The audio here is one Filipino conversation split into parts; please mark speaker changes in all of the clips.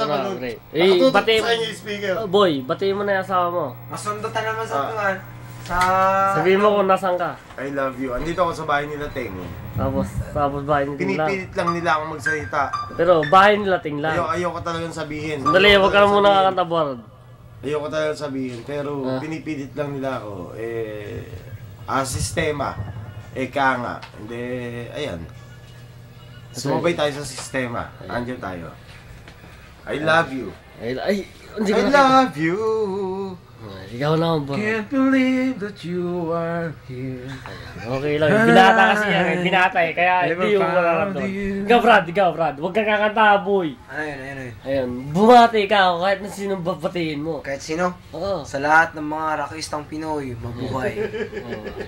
Speaker 1: na, pre.
Speaker 2: Bati sa inyo yung speaker.
Speaker 1: Boy, batiin mo na yung asawa mo.
Speaker 3: Masundot naman sa tuwan.
Speaker 1: Sabihin mo kung nasan ka.
Speaker 2: I love you. Andito ako sa bahay nila, Ting.
Speaker 1: Tapos bahay nila Ting lang.
Speaker 2: Pinipilit lang nila akong magsalita.
Speaker 1: Pero bahay nila Ting lang.
Speaker 2: Ayoko talagang sabihin.
Speaker 1: Sandali, huwag ka na muna kakanta, Bord.
Speaker 2: Ayoko talagang sabihin. Pero pinipilit lang nila ako. Sistema. Eka nga. Hindi, ayan. Sumabay tayo sa sistema. Andiyan tayo. I love you.
Speaker 1: I
Speaker 2: love you.
Speaker 1: Ikaw naman, Bord.
Speaker 3: Can't believe that you are here.
Speaker 1: Okay lang. Binata kasi yan. Binata eh. Kaya hindi yung mararamdaman. Ikaw, Brad. Huwag kang kakanta, boy.
Speaker 3: Ano yun?
Speaker 1: Ayun. Bumati ka kahit na sinong babatiin mo.
Speaker 3: Kahit sino?
Speaker 1: Oo.
Speaker 3: Sa lahat ng mga rockistang Pinoy, mabuhay.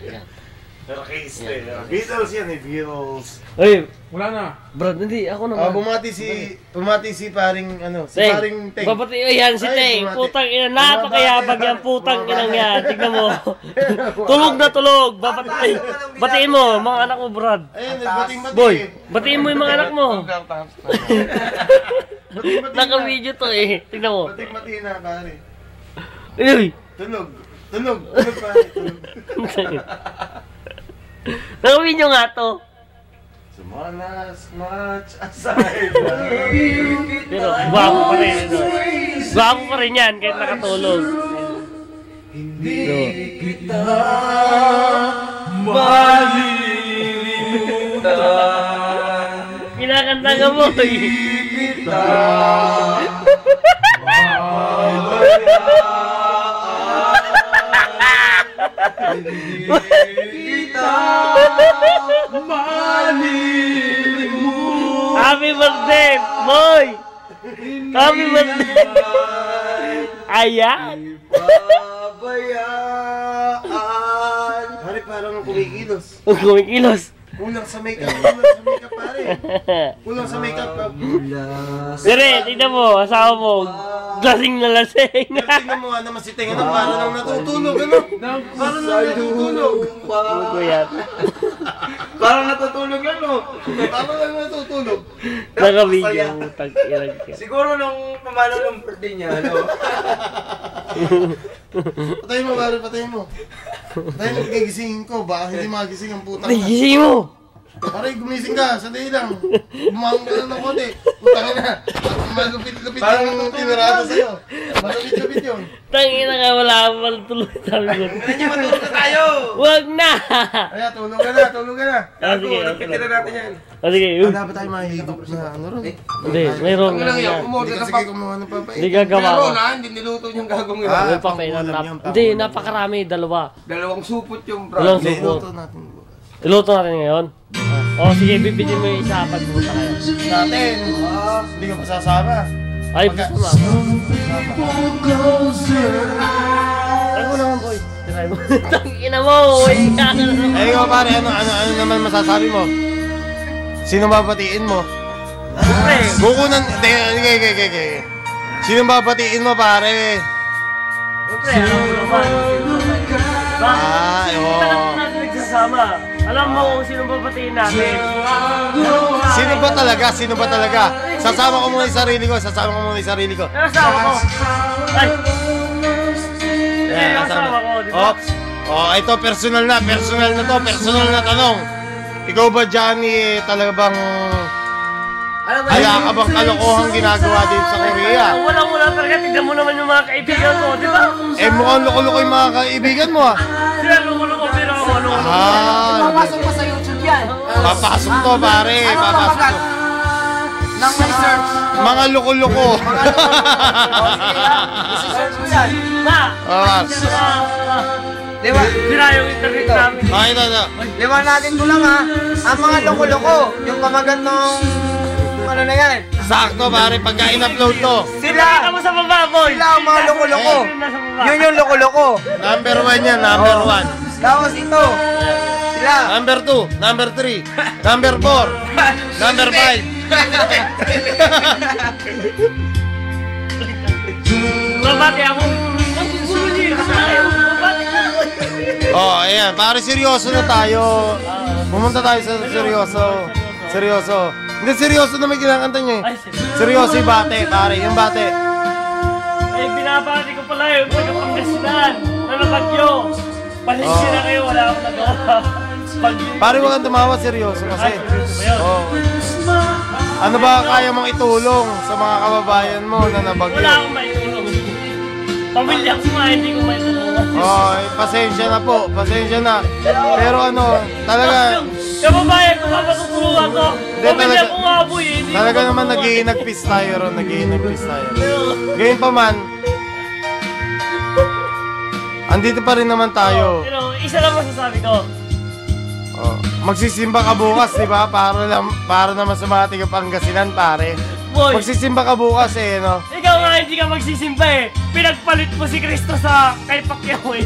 Speaker 1: Ayan.
Speaker 2: Rockiste. Beatles yan eh, Beatles.
Speaker 1: Ay,
Speaker 4: Wala na.
Speaker 1: Brad, hindi. Ako naman.
Speaker 2: Bumati si paring paring Teng.
Speaker 1: Babati, ayan si Teng. Putang ina, napakayabag yan. Putang ina yan. Tignan mo. Tulog na tulog. Batiin mo, mga anak mo, Brad.
Speaker 2: Ayun, bating-bati.
Speaker 1: Boy, batiin mo yung mga anak mo. Naka-video to eh. Tignan mo.
Speaker 2: Bating-bati na, pare.
Speaker 1: Uy.
Speaker 2: Tunog, pare. Tunog.
Speaker 1: Naka-video nga to.
Speaker 2: Small as much as I love you.
Speaker 1: Pero, gwapo pa rin. Gwapo pa rin yan kahit nakatulog.
Speaker 3: Hindi kita malilimutan.
Speaker 1: Kinakanta ka mo eh.
Speaker 3: Kita hindi kita malilimutan.
Speaker 1: Happy birthday, boy! Happy birthday! Ayan!
Speaker 3: Pabayaan.
Speaker 2: Pare, parang kumikilos.
Speaker 1: Kumikilos.
Speaker 2: Kulang sa makeup, pare. Kulang sa makeup.
Speaker 1: Pero tignan mo, asawa mo, lasing na lasing.
Speaker 2: Tingnan mo nga naman si Teng, parang nang natutulog, ano? Parang nang natutulog.
Speaker 1: Ano yan?
Speaker 3: Parang natutulog yan, no?
Speaker 2: Parang nang natutulog.
Speaker 1: Naka-video, tag-irag ka.
Speaker 3: Siguro nung pamalo ng birthday niya, ano?
Speaker 2: Patayin mo, pare, patayin mo. Patayin mo, gigisingin ko. Baka hindi magising ang putang.
Speaker 1: Ay, gising mo!
Speaker 2: Pare, gumising ka, sandali lang. Bumangon ka lang ng konti. Putangin na. Malupit-lupit yung tinarado sa'yo. Malupit-lupit yun.
Speaker 1: Tangin na nga, wala akong malutulog sa likod.
Speaker 3: Ano niya, matulog na tayo!
Speaker 1: Wag na!
Speaker 2: Kaya, tulog ka na, tulog ka na.
Speaker 1: Sige,
Speaker 3: Nagpitira natin yan.
Speaker 1: Sige,
Speaker 2: Dapat tayo mahigop na ano ron.
Speaker 1: hindi, mayroon nga yan.
Speaker 2: Hindi ka sige kumuha ng papay.
Speaker 1: Hindi gagawa ko.
Speaker 3: Hindi niluto yung gagawin yun.
Speaker 1: May papay na hindi, napakarami, dalawa.
Speaker 3: Dalawang supot yung bro.
Speaker 1: Walang
Speaker 2: Hindi,
Speaker 1: supo.
Speaker 2: iluto natin.
Speaker 1: Iluto natin ngayon. O sige, bibigyan mo yung isa pagpunta kayo.
Speaker 2: Natin. Hindi ka pasasama.
Speaker 1: Ay, gusto mo. Try mo naman, boy. Try mo. Tangina mo, uy.
Speaker 2: Eh, ikaw pare, ano naman masasabi mo? Sino babatiin mo?
Speaker 1: Siyempre.
Speaker 2: Bukunan, okay. Sino babatiin mo pare?
Speaker 1: Siyempre, alam mo naman.
Speaker 2: Ay, oo.
Speaker 1: Bakit natin nagsasama? Alam mo kung sino babatiin natin.
Speaker 2: Sino ba talaga? Sasama ko muna yung sarili ko.
Speaker 1: Nasama ko. Ay.
Speaker 2: Yan,
Speaker 1: Nasama ko, di ba?
Speaker 2: Ops. Oh, ito personal na to. Personal na tanong. Ikaw ba, Johnny, talaga bang Hala ka bang kalokohang ginagawa dito sa Korea?
Speaker 1: Wala talaga. Tignan mo naman yung mga kaibigan ko, di ba?
Speaker 2: Eh, mukhang loko-loko yung mga kaibigan mo, ah.
Speaker 1: Sila loko-loko, pero ako loko-loko.
Speaker 3: Papasok pa sa YouTube yan.
Speaker 2: Papasok to, pare. Papasok to.
Speaker 3: Nang may search.
Speaker 2: Mga loko-loko.
Speaker 3: Search mo yan.
Speaker 1: Ma!
Speaker 3: Diba?
Speaker 1: Sira yung internet namin.
Speaker 2: Ay, ito.
Speaker 3: Liwanatin ko lang ha. Ang mga loko-loko, yung kamagat ng ano na yan.
Speaker 2: Sakto, pare. Pagka in-upload to.
Speaker 1: Sila! Kita mo sa baba, boy!
Speaker 3: Sila ang mga loko-loko.
Speaker 1: Nasa baba.
Speaker 3: Yun yung loko-loko.
Speaker 2: Number 1 yan, number 1.
Speaker 3: Tapos ito. Sila.
Speaker 2: Number 2, number 3, number 4, number 5.
Speaker 1: Babati ako. Ang gulo niya. Babati ako.
Speaker 2: Oh, ayan. Pare, seryoso na tayo. Pumunta tayo sa seryoso. Hindi, seryoso na may kinakanta niya eh.
Speaker 1: Ay,
Speaker 2: Seryoso yung bate, pare. Yung bate.
Speaker 1: ay, binabati ko pala yung pagkapangasinan. Ano bagyo? Palisi na kayo, wala akong nagawa.
Speaker 2: Pare, huwag kang tumawa, seryoso kasi.
Speaker 1: Ay, seryoso ba yun?
Speaker 2: Oo. Ano ba kaya mong itulong sa mga kababayan mo na nabagyo?
Speaker 1: Wala akong maitulong. Pamilya ko nga, hindi ko maitulungan.
Speaker 2: Oy, pasensya na po, pasensya na. Pero ano, talaga,
Speaker 1: Kababayan ko nga matutulungan ko. Pamilya
Speaker 2: talaga-
Speaker 1: ko nga, boy. Hindi
Speaker 2: talaga
Speaker 1: ko
Speaker 2: naman
Speaker 1: matutulungan.
Speaker 2: nag-iinagpis tayo ron, nag-iinagpis tayo. Ngayon pa man, andito pa rin naman tayo.
Speaker 1: Pero isa lang masasabi ko.
Speaker 2: Oh, magsisimba ka bukas, di ba? Para naman sa mga tiga-Pangasinan, pare.
Speaker 1: Boy,
Speaker 2: Magsisimba ka bukas eh, no?
Speaker 1: ikaw nga hindi ka magsisimba eh. Pinagpalit mo si Kristo sa kay Pacquiao eh.